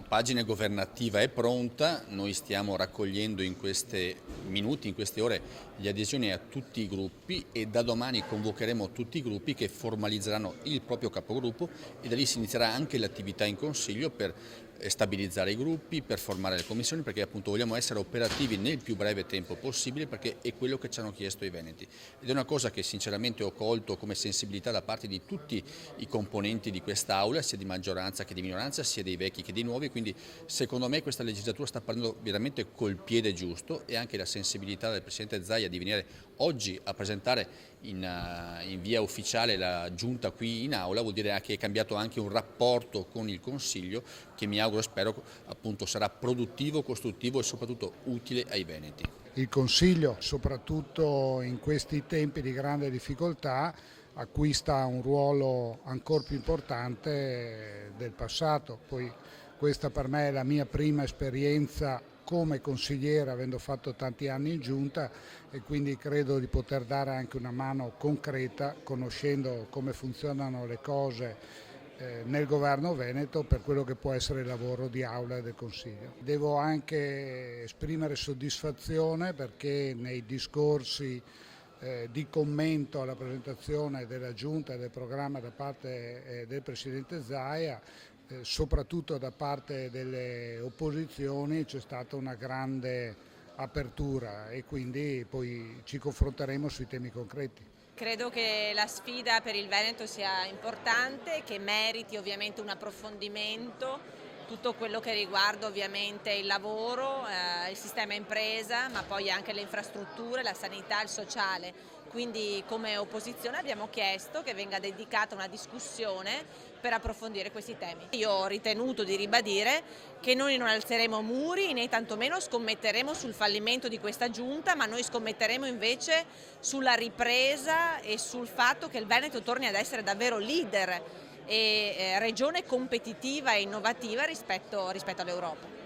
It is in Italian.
pagina governativa è pronta, noi stiamo raccogliendo in questi minuti, in queste ore, le adesioni a tutti i gruppi e da domani convocheremo tutti i gruppi che formalizzeranno il proprio capogruppo e da lì si inizierà anche l'attività in Consiglio per stabilizzare i gruppi, per formare le commissioni, perché appunto vogliamo essere operativi nel più breve tempo possibile, perché è quello che ci hanno chiesto i veneti. Ed è una cosa che sinceramente ho colto come sensibilità da parte di tutti i componenti di quest'Aula, sia di maggioranza che di minoranza, sia dei vecchi che dei nuovi, quindi secondo me questa legislatura sta partendo veramente col piede giusto e anche la sensibilità del Presidente Zaia di venire oggi a presentare in via ufficiale la Giunta qui in Aula vuol dire che è cambiato anche un rapporto con il Consiglio che mi auguro e spero appunto sarà produttivo, costruttivo e soprattutto utile ai veneti. Il Consiglio, soprattutto in questi tempi di grande difficoltà, acquista un ruolo ancora più importante del passato. Poi questa per me è la mia prima esperienza come consigliere, avendo fatto tanti anni in giunta, e quindi credo di poter dare anche una mano concreta, conoscendo come funzionano le cose nel governo veneto, per quello che può essere il lavoro di Aula e del Consiglio. Devo anche esprimere soddisfazione perché nei discorsi di commento alla presentazione della Giunta e del programma da parte del Presidente Zaia, soprattutto da parte delle opposizioni, c'è stata una grande apertura e quindi poi ci confronteremo sui temi concreti. Credo che la sfida per il Veneto sia importante, che meriti ovviamente un approfondimento, tutto quello che riguarda ovviamente il lavoro, il sistema impresa, ma poi anche le infrastrutture, la sanità, il sociale. Quindi come opposizione abbiamo chiesto che venga dedicata una discussione per approfondire questi temi. Io ho ritenuto di ribadire che noi non alzeremo muri né tantomeno scommetteremo sul fallimento di questa giunta, ma noi scommetteremo invece sulla ripresa e sul fatto che il Veneto torni ad essere davvero leader e regione competitiva e innovativa rispetto all'Europa.